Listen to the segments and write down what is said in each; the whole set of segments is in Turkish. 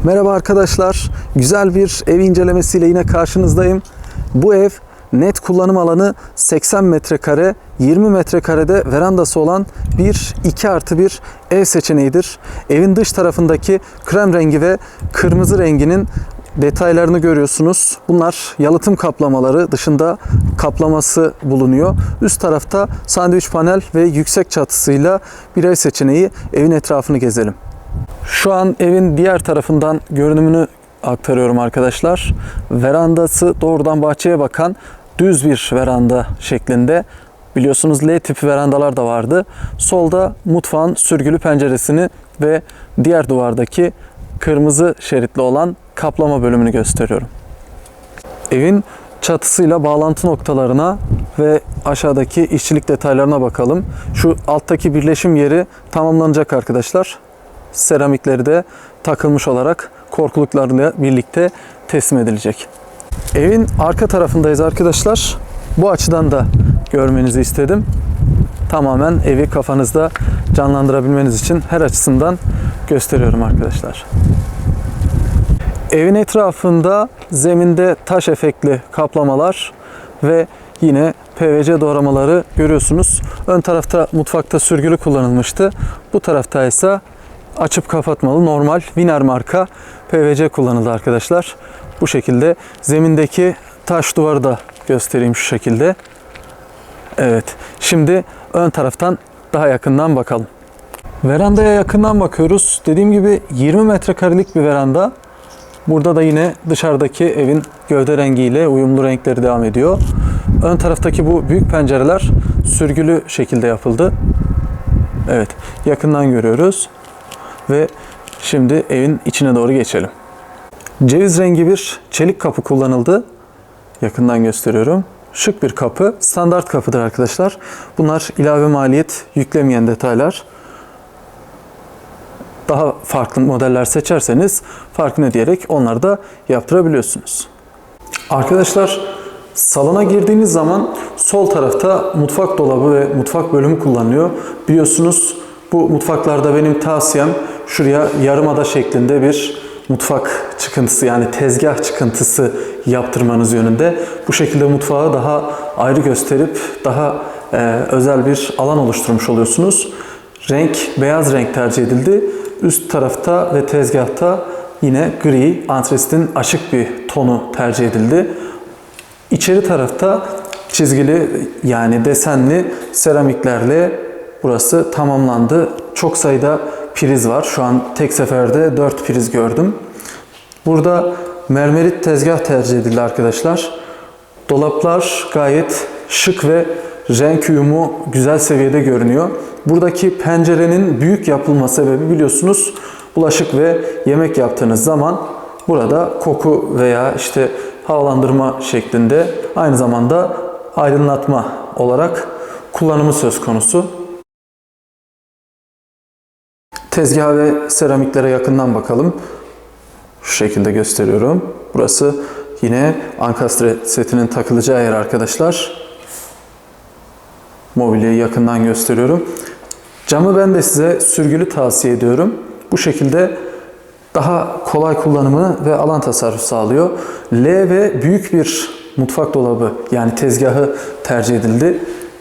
Merhaba arkadaşlar, güzel bir ev incelemesiyle yine karşınızdayım. Bu ev net kullanım alanı 80 metrekare, 20 metrekarede verandası olan bir 2+1 ev seçeneğidir. Evin dış tarafındaki krem rengi ve kırmızı renginin detaylarını görüyorsunuz. Bunlar yalıtım kaplamaları, dışında kaplaması bulunuyor. Üst tarafta sandviç panel ve yüksek çatısıyla bir ev seçeneği. Evin etrafını gezelim. Şu an evin diğer tarafından görünümünü aktarıyorum arkadaşlar. Verandası doğrudan bahçeye bakan düz bir veranda şeklinde. Biliyorsunuz L tipi verandalar da vardı. Solda mutfağın sürgülü penceresini ve diğer duvardaki kırmızı şeritli olan kaplama bölümünü gösteriyorum. Evin çatısıyla bağlantı noktalarına ve aşağıdaki işçilik detaylarına bakalım. Şu alttaki birleşim yeri tamamlanacak arkadaşlar. Seramikleri de takılmış olarak korkuluklarla birlikte teslim edilecek. Evin arka tarafındayız arkadaşlar. Bu açıdan da görmenizi istedim. Tamamen evi kafanızda canlandırabilmeniz için her açısından gösteriyorum arkadaşlar. Evin etrafında zeminde taş efektli kaplamalar ve yine PVC doğramaları görüyorsunuz. Ön tarafta mutfakta sürgülü kullanılmıştı. Bu tarafta ise açıp kapatmalı normal Wiener marka PVC kullanıldı arkadaşlar. Bu şekilde zemindeki taş duvarı da göstereyim şu şekilde. Evet. Şimdi ön taraftan daha yakından bakalım. Verandaya yakından bakıyoruz. Dediğim gibi 20 metrekarelik bir veranda. Burada da yine dışarıdaki evin gövde rengiyle uyumlu renkleri devam ediyor. Ön taraftaki bu büyük pencereler sürgülü şekilde yapıldı. Evet. Yakından görüyoruz. Ve şimdi evin içine doğru geçelim. Ceviz rengi bir çelik kapı kullanıldı. Yakından gösteriyorum. Şık bir kapı. Standart kapıdır arkadaşlar. Bunlar ilave maliyet yüklemeyen detaylar. Daha farklı modeller seçerseniz farkını ödeyerek onları da yaptırabiliyorsunuz. Arkadaşlar salona girdiğiniz zaman sol tarafta mutfak dolabı ve mutfak bölümü kullanılıyor. Biliyorsunuz bu mutfaklarda benim tavsiyem şuraya yarımada şeklinde bir mutfak çıkıntısı yani tezgah çıkıntısı yaptırmanız yönünde. Bu şekilde mutfağı daha ayrı gösterip daha özel bir alan oluşturmuş oluyorsunuz. Renk beyaz renk tercih edildi. Üst tarafta ve tezgahta yine gri, antresitin açık bir tonu tercih edildi. İçeri tarafta çizgili yani desenli seramiklerle burası tamamlandı. Çok sayıda priz var. Şu an tek seferde 4 priz gördüm. Burada mermerit tezgah tercih edildi arkadaşlar. Dolaplar gayet şık ve renk uyumu güzel seviyede görünüyor. Buradaki pencerenin büyük yapılma sebebi biliyorsunuz bulaşık ve yemek yaptığınız zaman burada koku veya işte havalandırma şeklinde aynı zamanda aydınlatma olarak kullanımı söz konusu. Tezgah ve seramiklere yakından bakalım. Şu şekilde gösteriyorum. Burası yine ankastre setinin takılacağı yer arkadaşlar. Mobilyayı yakından gösteriyorum. Camı ben de size sürgülü tavsiye ediyorum. Bu şekilde daha kolay kullanımı ve alan tasarrufu sağlıyor. L ve büyük bir mutfak dolabı yani tezgahı tercih edildi.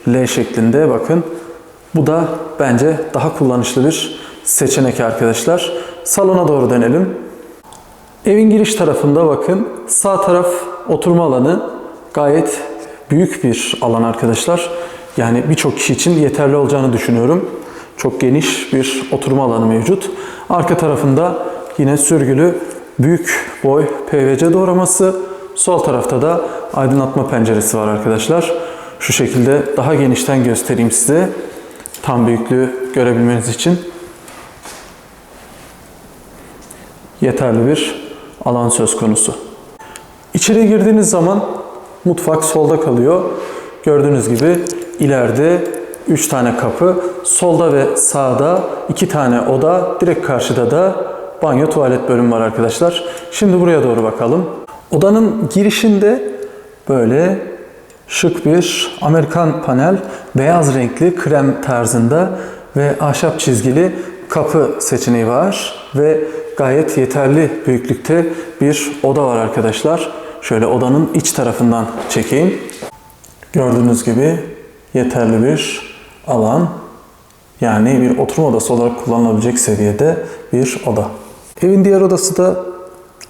L şeklinde bakın. Bu da bence daha kullanışlı bir seçenek arkadaşlar. Salona doğru dönelim. Evin giriş tarafında bakın sağ taraf oturma alanı gayet büyük bir alan arkadaşlar. Yani birçok kişi için yeterli olacağını düşünüyorum. Çok geniş bir oturma alanı mevcut. Arka tarafında yine sürgülü büyük boy PVC doğraması. Sol tarafta da aydınlatma penceresi var arkadaşlar. Şu şekilde daha genişten göstereyim size. Tam büyüklüğü görebilmeniz için. Yeterli bir alan söz konusu. İçeri girdiğiniz zaman mutfak solda kalıyor. Gördüğünüz gibi ileride 3 tane kapı, solda ve sağda 2 tane oda, direkt karşıda da banyo tuvalet bölümü var arkadaşlar. Şimdi buraya doğru bakalım. Odanın girişinde böyle şık bir Amerikan panel, beyaz renkli krem tarzında ve ahşap çizgili kapı seçeneği var ve gayet yeterli büyüklükte bir oda var arkadaşlar. Şöyle odanın iç tarafından çekeyim. Gördüğünüz gibi yeterli bir alan. Yani bir oturma odası olarak kullanılabilecek seviyede bir oda. Evin diğer odası da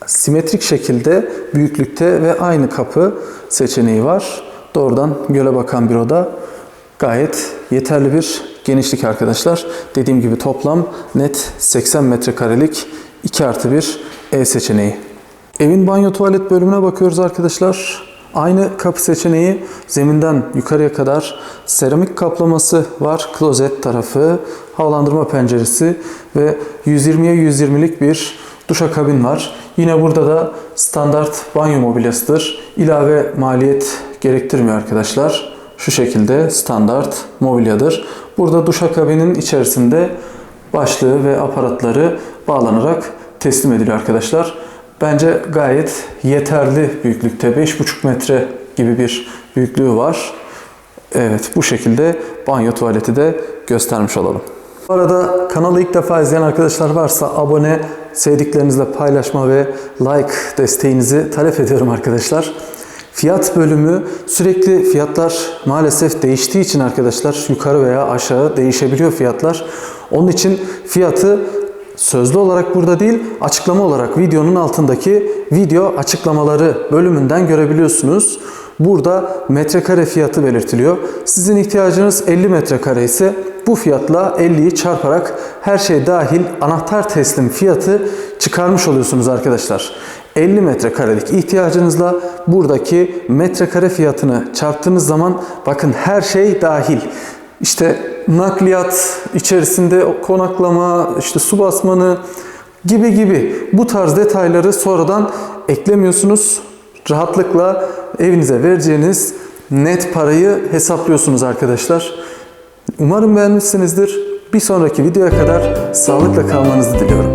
simetrik şekilde büyüklükte ve aynı kapı seçeneği var. Doğrudan göle bakan bir oda. Gayet yeterli bir genişlik arkadaşlar. Dediğim gibi toplam net 80 metrekarelik 2+1 ev seçeneği. Evin banyo tuvalet bölümüne bakıyoruz arkadaşlar. Aynı kapı seçeneği, zeminden yukarıya kadar seramik kaplaması var. Klozet tarafı, havalandırma penceresi ve 120'ye 120'lik bir duşakabin var. Yine burada da standart banyo mobilyasıdır. İlave maliyet gerektirmiyor arkadaşlar. Şu şekilde standart mobilyadır. Burada duşakabinin içerisinde başlığı ve aparatları bağlanarak teslim ediliyor arkadaşlar. Bence gayet yeterli büyüklükte. 5,5 metre gibi bir büyüklüğü var. Evet, bu şekilde banyo tuvaleti de göstermiş olalım. Bu arada kanalı ilk defa izleyen arkadaşlar varsa abone, sevdiklerinizle paylaşma ve like desteğinizi talep ediyorum arkadaşlar. Fiyat bölümü, sürekli fiyatlar maalesef değiştiği için arkadaşlar yukarı veya aşağı değişebiliyor fiyatlar. Onun için fiyatı sözlü olarak burada değil, açıklama olarak videonun altındaki video açıklamaları bölümünden görebiliyorsunuz. Burada metrekare fiyatı belirtiliyor. Sizin ihtiyacınız 50 metrekare ise bu fiyatla 50'yi çarparak her şey dahil anahtar teslim fiyatı çıkarmış oluyorsunuz arkadaşlar. 50 metrekarelik ihtiyacınızla buradaki metrekare fiyatını çarptığınız zaman bakın her şey dahil. İşte nakliyat içerisinde konaklama, işte su basmanı gibi bu tarz detayları sonradan eklemiyorsunuz. Rahatlıkla evinize vereceğiniz net parayı hesaplıyorsunuz arkadaşlar. Umarım beğenmişsinizdir. Bir sonraki videoya kadar sağlıkla kalmanızı diliyorum.